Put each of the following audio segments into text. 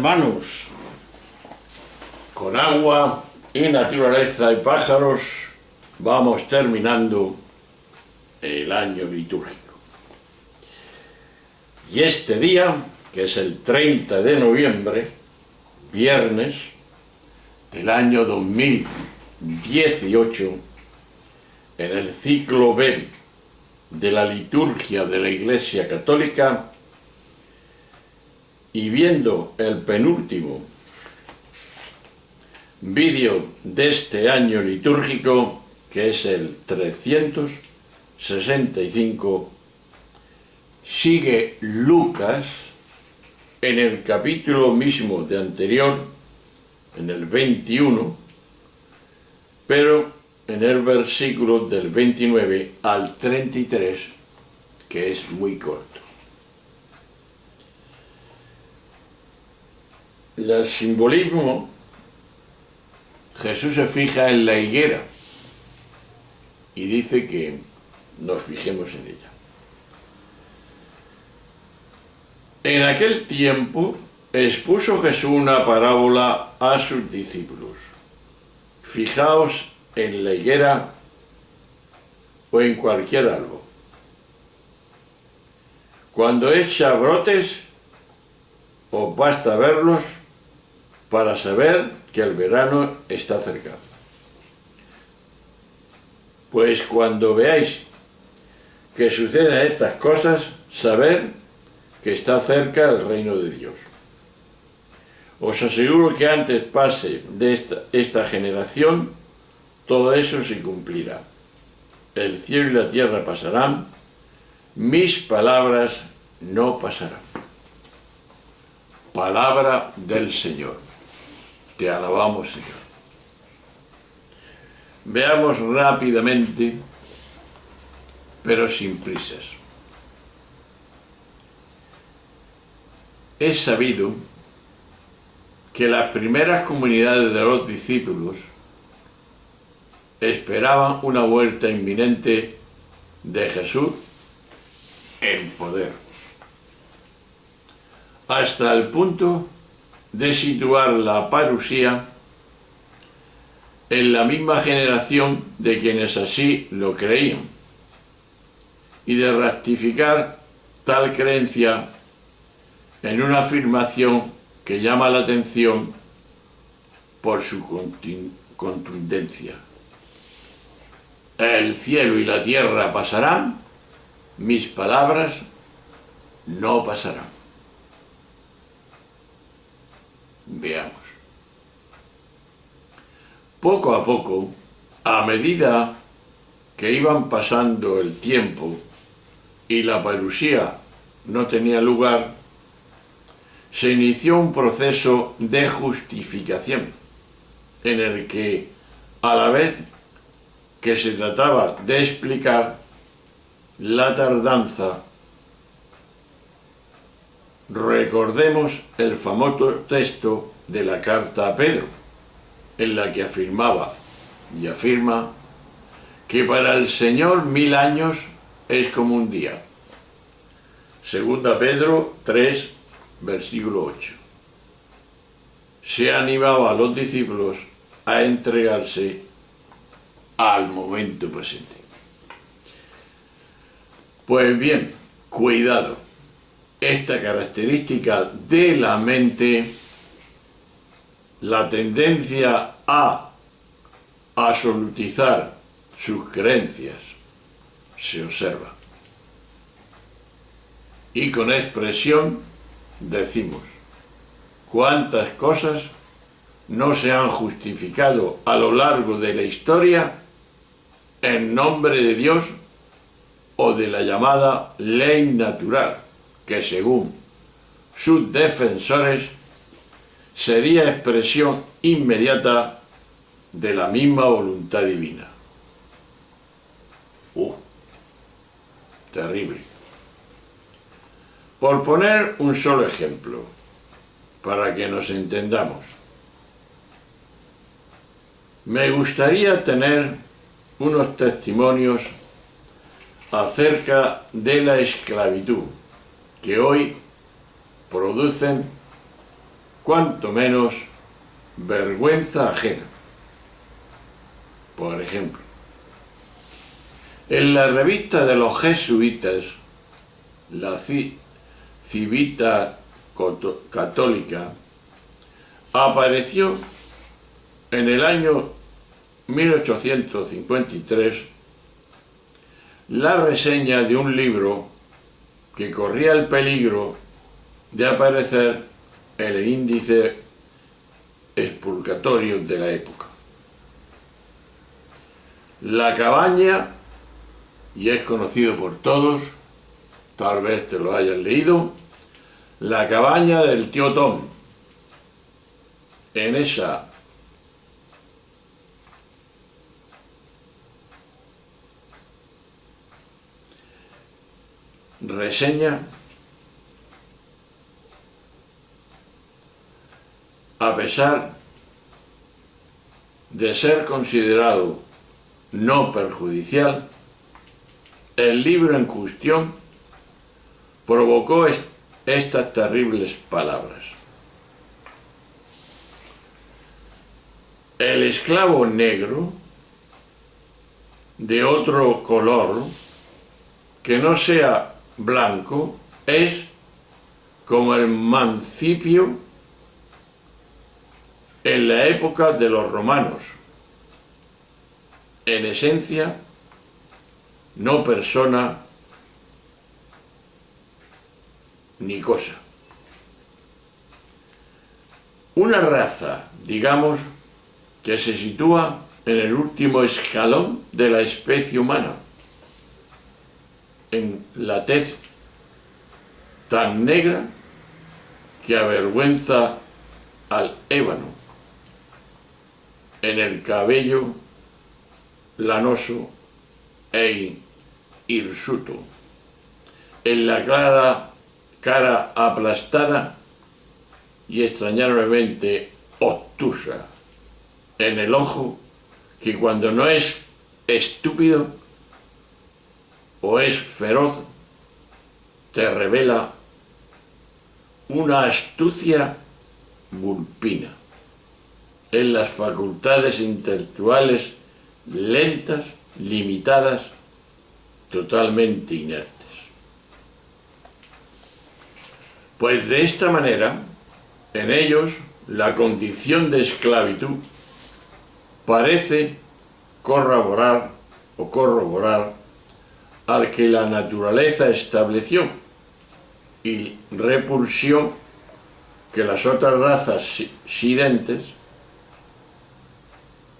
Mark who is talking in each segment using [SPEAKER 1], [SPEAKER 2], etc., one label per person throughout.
[SPEAKER 1] hermanos, con agua y naturaleza y pájaros vamos terminando el año litúrgico. Y este día, que es el 30 de noviembre, viernes del año 2018, en el ciclo B de la liturgia de la Iglesia Católica, y viendo el penúltimo vídeo de este año litúrgico, que es el 365, sigue Lucas en el capítulo mismo de anterior, en el 21, pero en el versículo del 29 al 33, que es muy corto. El simbolismo, Jesús se fija en la higuera y dice que nos fijemos en ella. En aquel tiempo expuso Jesús una parábola a sus discípulos. Fijaos en la higuera o en cualquier árbol. Cuando echa brotes, os basta verlos para saber que el verano está cerca. Pues cuando veáis que suceden estas cosas, sabed que está cerca el reino de Dios. Os aseguro que antes pase de esta generación, todo eso se cumplirá. El cielo y la tierra pasarán, mis palabras no pasarán. Palabra del Señor. Te alabamos, Señor. Veamos rápidamente, pero sin prisas. Es sabido que las primeras comunidades de los discípulos esperaban una vuelta inminente de Jesús en poder, hasta el punto de situar la parusía en la misma generación de quienes así lo creían y de ratificar tal creencia en una afirmación que llama la atención por su contundencia. El cielo y la tierra pasarán, mis palabras no pasarán. Veamos. Poco a poco, a medida que iban pasando el tiempo y la parusía no tenía lugar, se inició un proceso de justificación en el que, a la vez que se trataba de explicar la tardanza, recordemos el famoso texto de la carta a Pedro, en la que afirmaba y afirma que para el Señor 1000 años es como un día. Segunda Pedro 3, versículo 8. Se animaba a los discípulos a entregarse al momento presente. Pues bien, cuidado. Esta característica de la mente, la tendencia a absolutizar sus creencias, se observa. Y con expresión decimos, ¿cuántas cosas no se han justificado a lo largo de la historia en nombre de Dios o de la llamada ley natural, que según sus defensores sería expresión inmediata de la misma voluntad divina? Terrible. Por poner un solo ejemplo, para que nos entendamos, me gustaría tener unos testimonios acerca de la esclavitud que hoy producen cuanto menos vergüenza ajena. Por ejemplo, en la revista de los jesuitas, la Civita Católica, apareció en el año 1853 la reseña de un libro que corría el peligro de aparecer en el índice expurgatorio de la época. La cabaña, y es conocido por todos, tal vez te lo hayas leído, La cabaña del tío Tom. En esa reseña, a pesar de ser considerado no perjudicial, el libro en cuestión provocó estas terribles palabras: el esclavo negro de otro color que no sea blanco es como el mancipio en la época de los romanos, en esencia no persona ni cosa. Una raza, digamos, que se sitúa en el último escalón de la especie humana, en la tez tan negra que avergüenza al ébano, en el cabello lanoso e hirsuto, en la cara aplastada y extrañablemente obtusa, en el ojo que cuando no es estúpido o es feroz, te revela una astucia vulpina, en las facultades intelectuales lentas, limitadas, totalmente inertes. Pues de esta manera, en ellos, la condición de esclavitud parece corroborar al que la naturaleza estableció y repulsión que las otras razas sidentes,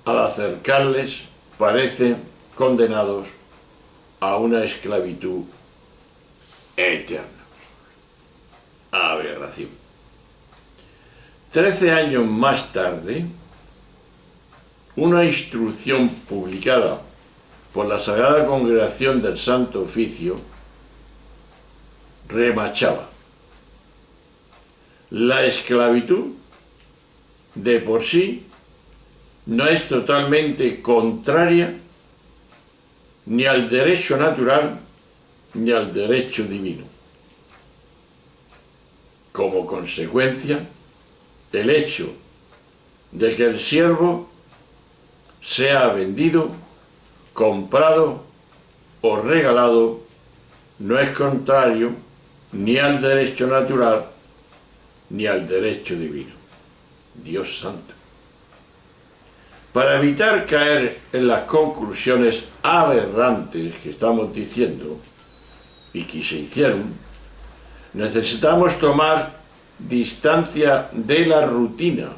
[SPEAKER 1] al acercarles, parecen condenados a una esclavitud eterna. Aberración. 13 años más tarde, una instrucción publicada por la Sagrada Congregación del Santo Oficio remachaba: la esclavitud de por sí no es totalmente contraria ni al derecho natural ni al derecho divino. Como consecuencia, el hecho de que el siervo sea vendido, comprado o regalado no es contrario ni al derecho natural ni al derecho divino. Dios santo. Para evitar caer en las conclusiones aberrantes que estamos diciendo y que se hicieron, necesitamos tomar distancia de la rutina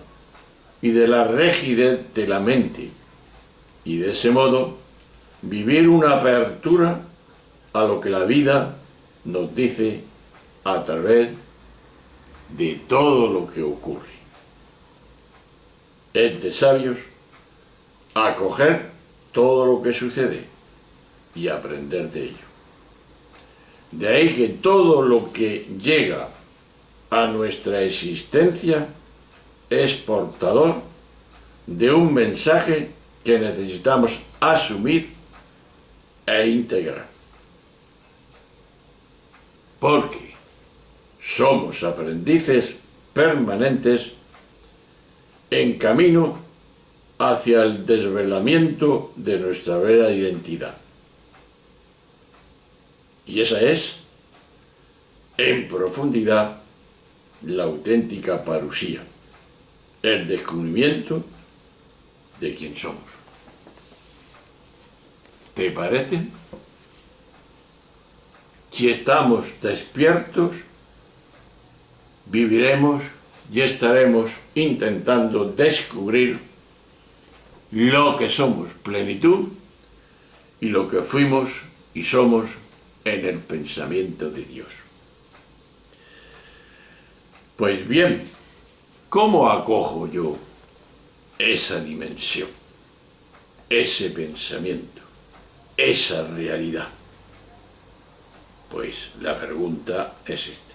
[SPEAKER 1] y de la rigidez de la mente, y de ese modo vivir una apertura a lo que la vida nos dice a través de todo lo que ocurre. Es de sabios acoger todo lo que sucede y aprender de ello. De ahí que todo lo que llega a nuestra existencia es portador de un mensaje que necesitamos asumir e integrar. Porque somos aprendices permanentes en camino hacia el desvelamiento de nuestra vera identidad. Y esa es, en profundidad, la auténtica parusía, el descubrimiento de quién somos. ¿Te parece? Si estamos despiertos, viviremos y estaremos intentando descubrir lo que somos plenitud y lo que fuimos y somos en el pensamiento de Dios. Pues bien, ¿cómo acojo yo esa dimensión, ese pensamiento, esa realidad? Pues la pregunta es esta.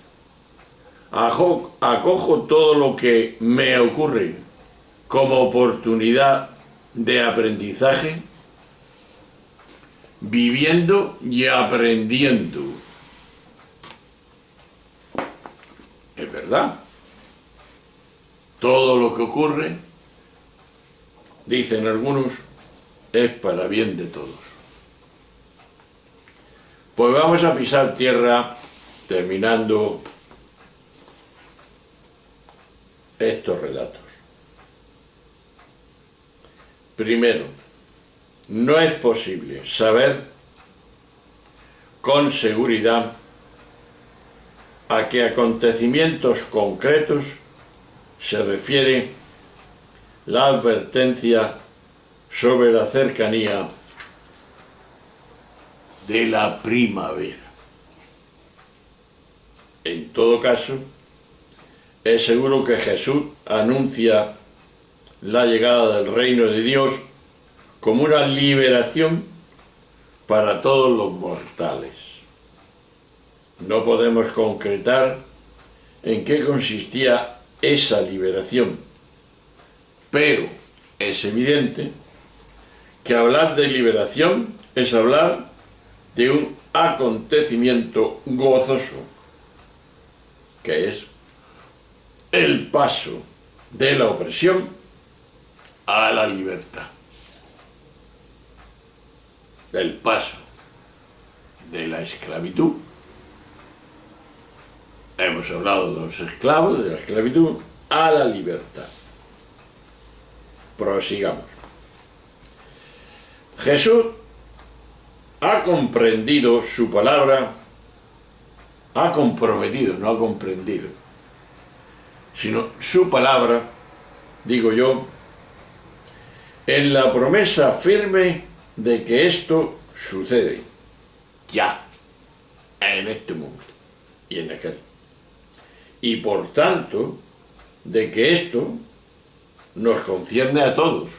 [SPEAKER 1] ¿Acojo todo lo que me ocurre como oportunidad de aprendizaje? Viviendo y aprendiendo. Es verdad. Todo lo que ocurre, dicen algunos, es para bien de todos. Pues vamos a pisar tierra terminando estos relatos. Primero, no es posible saber con seguridad a qué acontecimientos concretos se refiere la advertencia sobre la cercanía de la primavera. En todo caso, es seguro que Jesús anuncia la llegada del reino de Dios como una liberación para todos los mortales. No podemos concretar en qué consistía esa liberación, pero es evidente que hablar de liberación es hablar de un acontecimiento gozoso, que es el paso de la opresión a la libertad. El paso de la esclavitud. Hemos hablado de los esclavos, de la esclavitud, a la libertad. Prosigamos. Jesús ha comprendido su palabra, ha comprometido, no ha comprendido, sino su palabra, digo yo, en la promesa firme de que esto sucede ya, en este mundo y en aquel. Y por tanto, de que esto nos concierne a todos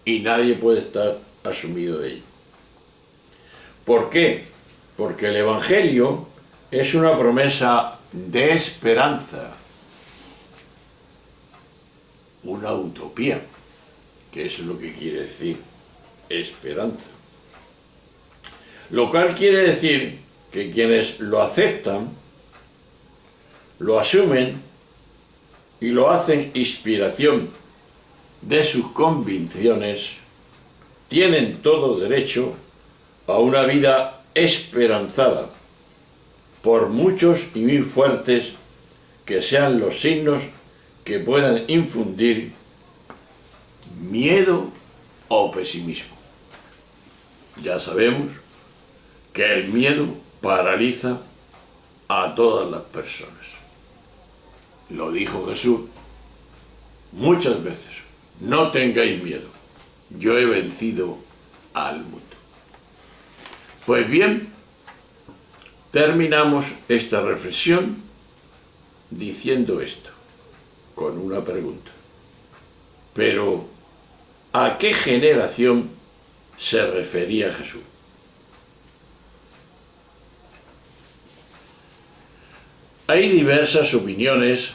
[SPEAKER 1] y nadie puede estar asumido de ello. ¿Por qué? Porque el Evangelio es una promesa de esperanza, una utopía, que es lo que quiere decir esperanza. Lo cual quiere decir que quienes lo aceptan, lo asumen y lo hacen inspiración de sus convicciones, tienen todo derecho a una vida esperanzada, por muchos y muy fuertes que sean los signos que puedan infundir miedo o pesimismo. Ya sabemos que el miedo paraliza a todas las personas. Lo dijo Jesús muchas veces: no tengáis miedo, yo he vencido al mundo. Pues bien, terminamos esta reflexión diciendo esto, con una pregunta. Pero, ¿a qué generación se refería Jesús? Hay diversas opiniones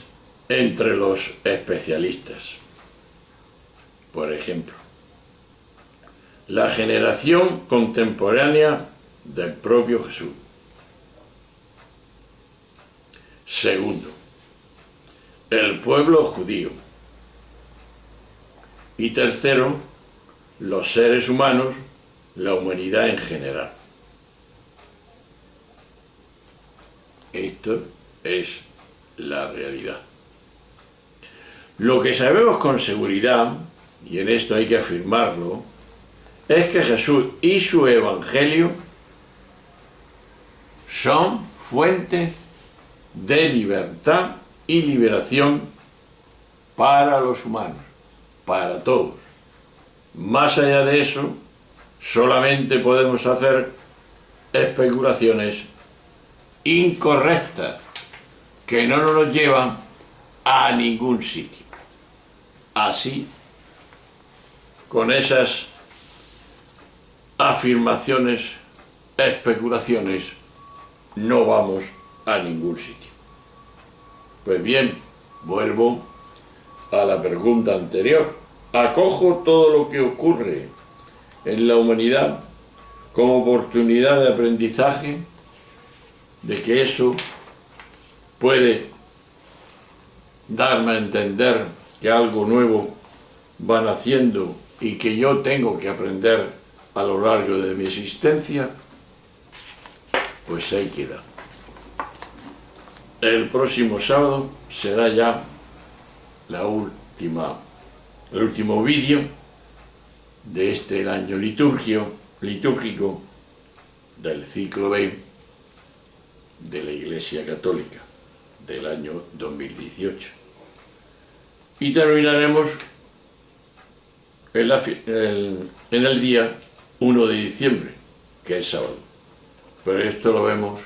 [SPEAKER 1] entre los especialistas. Por ejemplo, la generación contemporánea del propio Jesús. Segundo, el pueblo judío. Y tercero, los seres humanos, la humanidad en general. Esto es la realidad. Lo que sabemos con seguridad, y en esto hay que afirmarlo, es que Jesús y su Evangelio son fuente de libertad y liberación para los humanos, para todos. Más allá de eso, solamente podemos hacer especulaciones incorrectas que no nos llevan a ningún sitio. Así, con esas afirmaciones, especulaciones, no vamos a ningún sitio. Pues bien, vuelvo a la pregunta anterior. Acojo todo lo que ocurre en la humanidad como oportunidad de aprendizaje, de que eso puede darme a entender que algo nuevo va naciendo y que yo tengo que aprender a lo largo de mi existencia. Pues ahí queda. El próximo sábado será ya el último vídeo de este año litúrgico del ciclo B de la Iglesia Católica del año 2018. Y terminaremos en el día 1 de diciembre, que es sábado. Pero esto lo vemos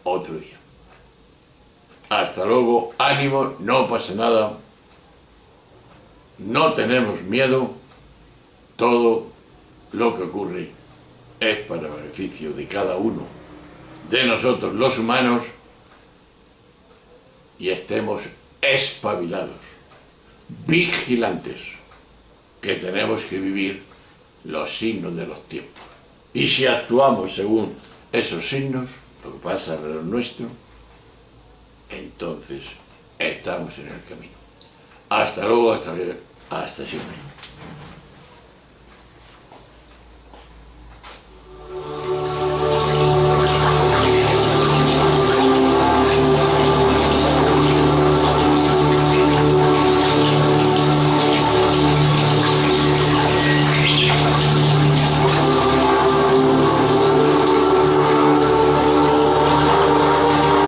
[SPEAKER 1] otro día. Hasta luego, ánimo, no pasa nada, no tenemos miedo, todo lo que ocurre es para beneficio de cada uno de nosotros los humanos, y estemos espabilados, vigilantes, que tenemos que vivir los signos de los tiempos. Y si actuamos según esos signos, lo que pasa alrededor nuestro, entonces estamos en el camino. Hasta luego, hasta siempre.